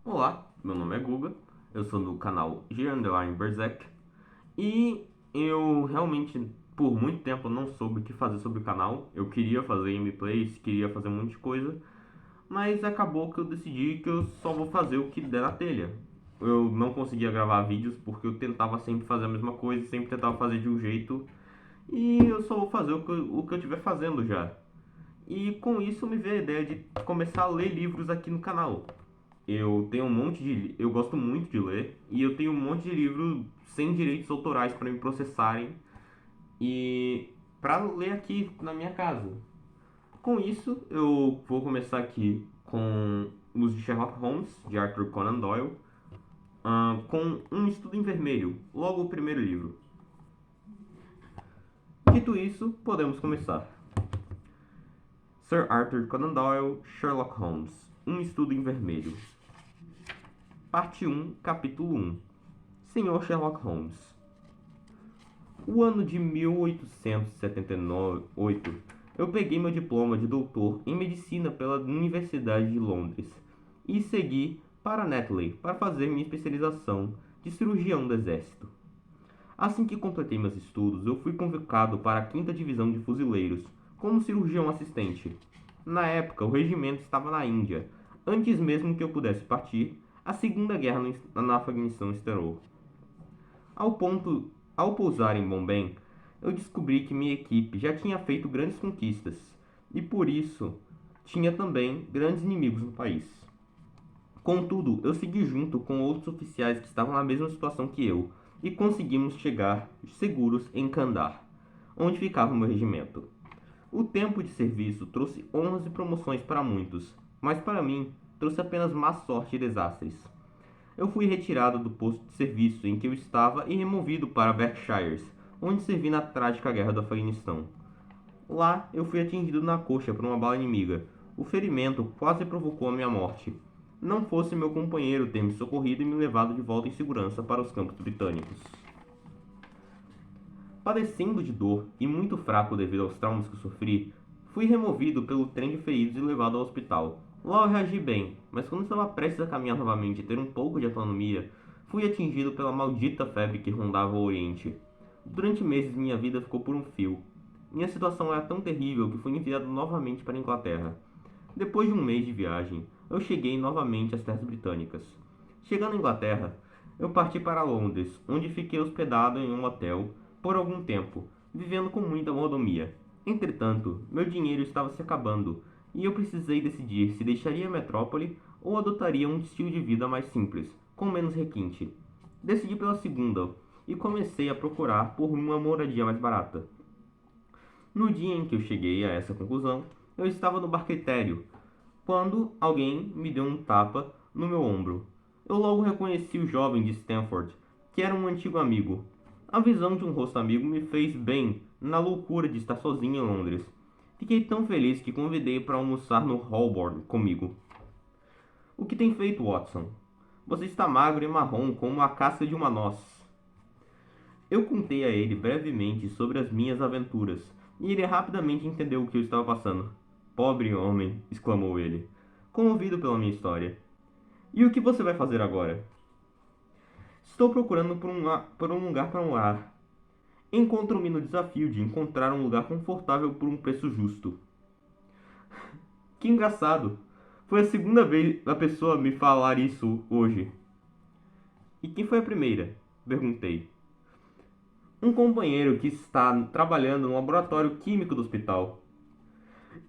Olá, meu nome é Guga, eu sou do canal G_Berserk e eu realmente por muito tempo não soube o que fazer sobre o canal. Eu queria fazer gameplays, queria fazer um monte de coisa, mas acabou que eu decidi que eu só vou fazer o que der na telha. Eu não conseguia gravar vídeos porque eu tentava sempre fazer a mesma coisa, sempre tentava fazer de um jeito e eu só vou fazer o que eu estiver fazendo já. E com isso me veio a ideia de começar a ler livros aqui no canal. Eu tenho um monte de. Eu gosto muito de ler e eu tenho um monte de livros sem direitos autorais para me processarem e para ler aqui na minha casa. Com isso, eu vou começar aqui com os de Sherlock Holmes, de Arthur Conan Doyle, com Um Estudo em Vermelho, logo o primeiro livro. Dito isso, podemos começar. Sir Arthur Conan Doyle, Sherlock Holmes, Um Estudo em Vermelho. Parte 1, Capítulo 1. Senhor Sherlock Holmes. O ano de 1878, eu peguei meu diploma de doutor em medicina pela Universidade de Londres e segui para Netley para fazer minha especialização de cirurgião do exército. Assim que completei meus estudos, eu fui convocado para a 5ª Divisão de Fuzileiros como cirurgião assistente. Na época, o regimento estava na Índia. Antes mesmo que eu pudesse partir, a Segunda Guerra no Afeganistão estourou. Ao pousar em Bombém, eu descobri que minha equipe já tinha feito grandes conquistas e por isso tinha também grandes inimigos no país. Contudo, eu segui junto com outros oficiais que estavam na mesma situação que eu e conseguimos chegar seguros em Kandahar, onde ficava o meu regimento. O tempo de serviço trouxe honras e promoções para muitos, mas para mim trouxe apenas má sorte e desastres. Eu fui retirado do posto de serviço em que eu estava e removido para Berkshires, onde servi na trágica guerra do Afeganistão. Lá, eu fui atingido na coxa por uma bala inimiga. O ferimento quase provocou a minha morte. Não fosse meu companheiro ter me socorrido e me levado de volta em segurança para os campos britânicos. Padecendo de dor e muito fraco devido aos traumas que sofri, fui removido pelo trem de feridos e levado ao hospital. Lá eu reagi bem, mas quando estava prestes a caminhar novamente e ter um pouco de autonomia, fui atingido pela maldita febre que rondava o Oriente. Durante meses minha vida ficou por um fio. Minha situação era tão terrível que fui enviado novamente para a Inglaterra. Depois de um mês de viagem, eu cheguei novamente às terras britânicas. Chegando à Inglaterra, eu parti para Londres, onde fiquei hospedado em um hotel por algum tempo, vivendo com muita mordomia. Entretanto, meu dinheiro estava se acabando e eu precisei decidir se deixaria a metrópole ou adotaria um estilo de vida mais simples, com menos requinte. Decidi pela segunda e comecei a procurar por uma moradia mais barata. No dia em que eu cheguei a essa conclusão, eu estava no bar Critério, quando alguém me deu um tapa no meu ombro. Eu logo reconheci o jovem de Stanford, que era um antigo amigo. A visão de um rosto amigo me fez bem na loucura de estar sozinho em Londres. Fiquei tão feliz que convidei para almoçar no Holborn comigo. O que tem feito, Watson? Você está magro e marrom como a casca de uma noz. Eu contei a ele brevemente sobre as minhas aventuras, e ele rapidamente entendeu o que eu estava passando. Pobre homem, exclamou ele, comovido pela minha história. E o que você vai fazer agora? Estou procurando por um lugar para morar. Encontro-me no desafio de encontrar um lugar confortável por um preço justo. Que engraçado! Foi a segunda vez a pessoa me falar isso hoje. E quem foi a primeira? Perguntei. Um companheiro que está trabalhando no laboratório químico do hospital.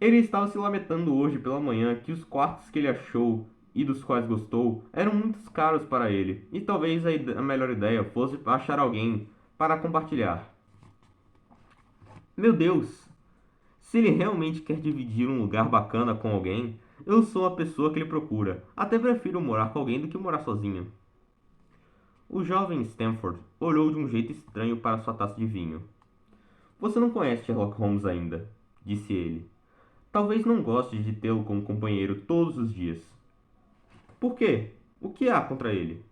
Ele estava se lamentando hoje pela manhã que os quartos que ele achou e dos quais gostou eram muito caros para ele, e talvez a melhor ideia fosse achar alguém para compartilhar. Meu Deus! Se ele realmente quer dividir um lugar bacana com alguém, eu sou a pessoa que ele procura. Até prefiro morar com alguém do que morar sozinho. O jovem Stanford olhou de um jeito estranho para sua taça de vinho. Você não conhece Sherlock Holmes ainda, disse ele. Talvez não goste de tê-lo como companheiro todos os dias. Por quê? O que há contra ele?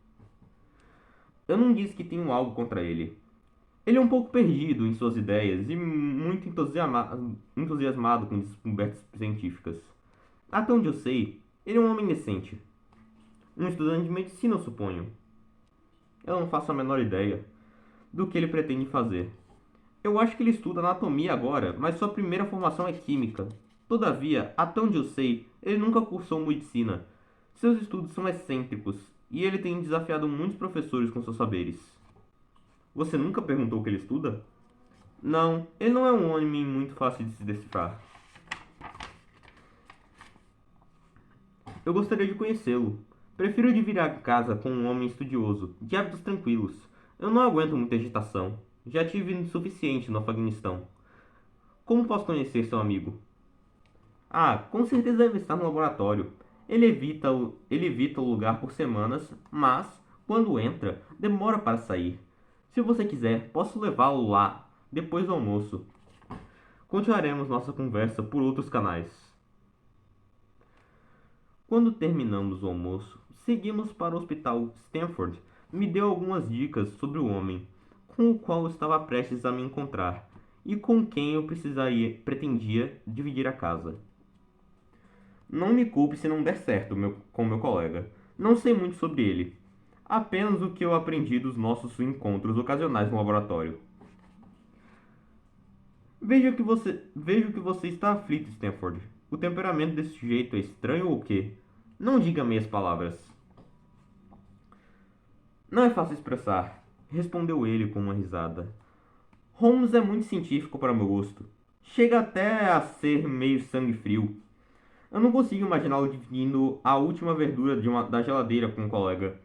Eu não disse que tenho algo contra ele. Ele é um pouco perdido em suas ideias e muito entusiasmado com descobertas científicas. Até onde eu sei, ele é um homem decente. Um estudante de medicina, eu suponho. Eu não faço a menor ideia do que ele pretende fazer. Eu acho que ele estuda anatomia agora, mas sua primeira formação é química. Todavia, até onde eu sei, ele nunca cursou medicina. Seus estudos são excêntricos e ele tem desafiado muitos professores com seus saberes. Você nunca perguntou o que ele estuda? Não, ele não é um homem muito fácil de se decifrar. Eu gostaria de conhecê-lo. Prefiro dividir a casa com um homem estudioso, de hábitos tranquilos. Eu não aguento muita agitação. Já tive o suficiente no Afeganistão. Como posso conhecer seu amigo? Ah, com certeza deve estar no laboratório. Ele evita o lugar por semanas, mas, quando entra, demora para sair. Se você quiser, posso levá-lo lá, depois do almoço. Continuaremos nossa conversa por outros canais. Quando terminamos o almoço, seguimos para o hospital Stanford. Me deu algumas dicas sobre o homem, com o qual eu estava prestes a me encontrar, e com quem eu pretendia dividir a casa. Não me culpe se não der certo com meu colega. Não sei muito sobre ele. Apenas o que eu aprendi dos nossos encontros ocasionais no laboratório. Vejo que você está aflito, Stanford. O temperamento desse sujeito é estranho ou quê? Não diga meias palavras. Não é fácil expressar, respondeu ele com uma risada. Holmes é muito científico para meu gosto. Chega até a ser meio sangue frio. Eu não consigo imaginá-lo dividindo a última verdura da geladeira com um colega.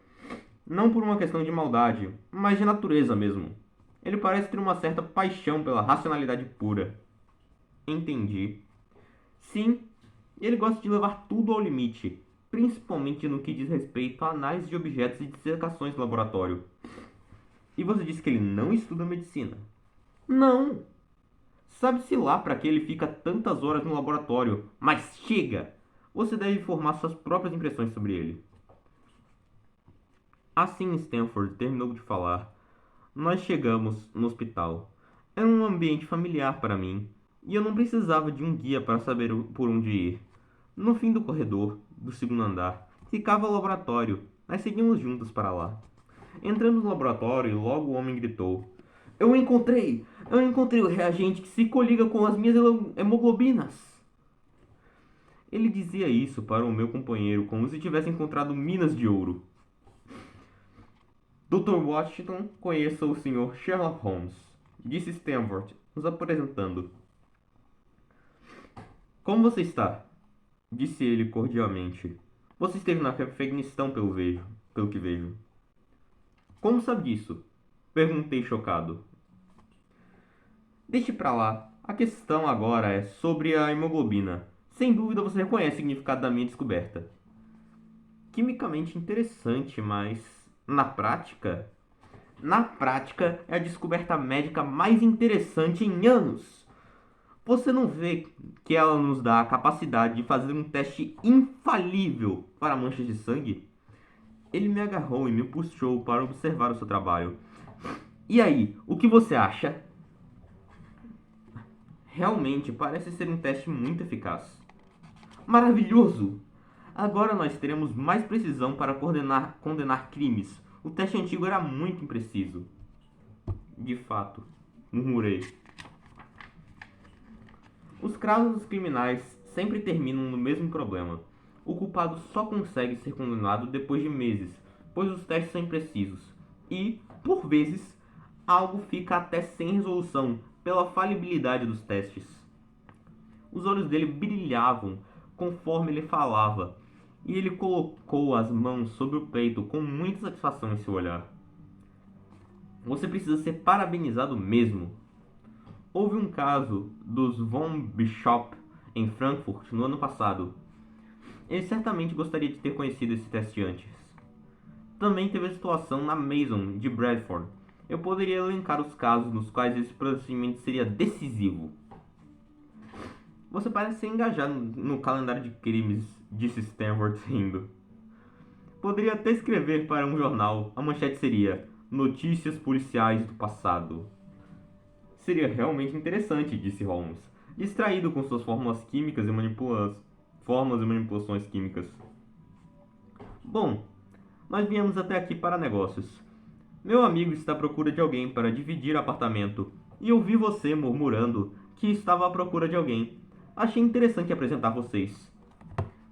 Não por uma questão de maldade, mas de natureza mesmo. Ele parece ter uma certa paixão pela racionalidade pura. Entendi. Sim, ele gosta de levar tudo ao limite, principalmente no que diz respeito à análise de objetos e dissecações no laboratório. E você disse que ele não estuda medicina? Não! Sabe-se lá para que ele fica tantas horas no laboratório, mas chega! Você deve formar suas próprias impressões sobre ele. Assim Stanford terminou de falar. Nós chegamos no hospital. Era um ambiente familiar para mim, e eu não precisava de um guia para saber por onde ir. No fim do corredor, do segundo andar, ficava o laboratório. Nós seguimos juntos para lá. Entramos no laboratório e logo o homem gritou: Eu encontrei! Eu encontrei o reagente que se coliga com as minhas hemoglobinas! Ele dizia isso para o meu companheiro como se tivesse encontrado minas de ouro. Dr. Washington, conheça o Sr. Sherlock Holmes, disse Stanford, nos apresentando. Como você está? Disse ele cordialmente. Você esteve na Afeganistão pelo que vejo. Como sabe disso? Perguntei chocado. Deixe pra lá. A questão agora é sobre a hemoglobina. Sem dúvida você reconhece o significado da minha descoberta. Quimicamente interessante, mas na prática? Na prática é a descoberta médica mais interessante em anos. Você não vê que ela nos dá a capacidade de fazer um teste infalível para manchas de sangue? Ele me agarrou e me puxou para observar o seu trabalho. E aí, o que você acha? Realmente parece ser um teste muito eficaz. Maravilhoso! Agora nós teremos mais precisão para condenar crimes. O teste antigo era muito impreciso. De fato, murmurei. Os casos criminais sempre terminam no mesmo problema. O culpado só consegue ser condenado depois de meses, pois os testes são imprecisos. E, por vezes, algo fica até sem resolução pela falibilidade dos testes. Os olhos dele brilhavam conforme ele falava, e ele colocou as mãos sobre o peito com muita satisfação em seu olhar. Você precisa ser parabenizado mesmo. Houve um caso dos Von Bishop em Frankfurt no ano passado. Ele certamente gostaria de ter conhecido esse teste antes. Também teve a situação na Mason de Bradford. Eu poderia elencar os casos nos quais esse procedimento seria decisivo. Você parece ser engajado no calendário de crimes, disse Stanford rindo. Poderia até escrever para um jornal. A manchete seria Notícias policiais do passado. Seria realmente interessante, disse Holmes, distraído com suas fórmulas químicas e manipulações químicas. Bom, Nós viemos até aqui para negócios. Meu amigo está à procura de alguém para dividir apartamento, e ouvi você murmurando que estava à procura de alguém. Achei interessante apresentar vocês.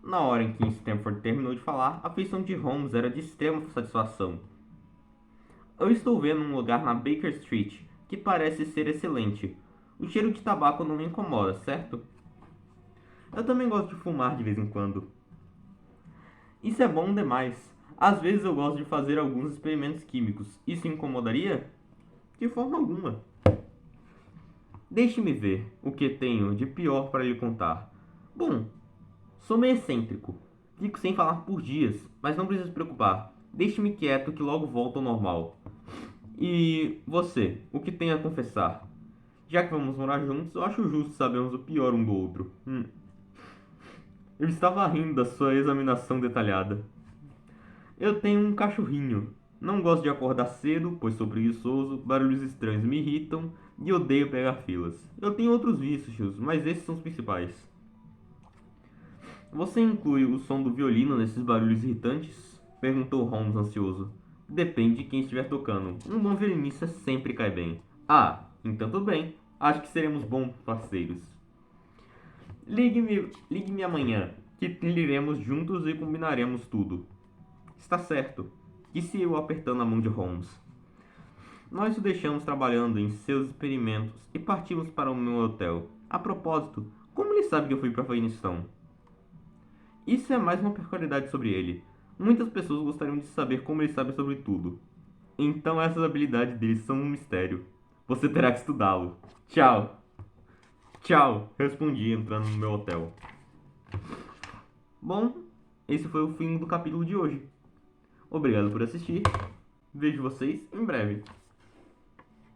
Na hora em que Stanford terminou de falar, a feição de Holmes era de extrema satisfação. Eu estou vendo um lugar na Baker Street que parece ser excelente. O cheiro de tabaco não me incomoda, certo? Eu também gosto de fumar de vez em quando. Isso é bom demais. Às vezes eu gosto de fazer alguns experimentos químicos. Isso incomodaria? De forma alguma. Deixe-me ver o que tenho de pior para lhe contar. Bom, sou meio excêntrico. Fico sem falar por dias, mas não precisa se preocupar. Deixe-me quieto que logo volto ao normal. E você, o que tem a confessar? Já que vamos morar juntos, eu acho justo sabermos o pior um do outro. Eu estava rindo da sua examinação detalhada. Eu tenho um cachorrinho. Não gosto de acordar cedo, pois sou preguiçoso, barulhos estranhos me irritam e odeio pegar filas. Eu tenho outros vícios, mas esses são os principais. Você inclui o som do violino nesses barulhos irritantes? Perguntou Holmes ansioso. Depende de quem estiver tocando. Um bom violinista sempre cai bem. Ah, então tudo bem. Acho que seremos bons parceiros. Ligue-me amanhã, que iremos juntos e combinaremos tudo. Está certo, disse eu apertando a mão de Holmes. Nós o deixamos trabalhando em seus experimentos e partimos para o meu hotel. A propósito, como ele sabe que eu fui para Afeganistão? Isso é mais uma peculiaridade sobre ele. Muitas pessoas gostariam de saber como ele sabe sobre tudo. Então essas habilidades dele são um mistério. Você terá que estudá-lo. Tchau. Tchau, respondi entrando no meu hotel. Bom, esse foi o fim do capítulo de hoje. Obrigado por assistir. Vejo vocês em breve.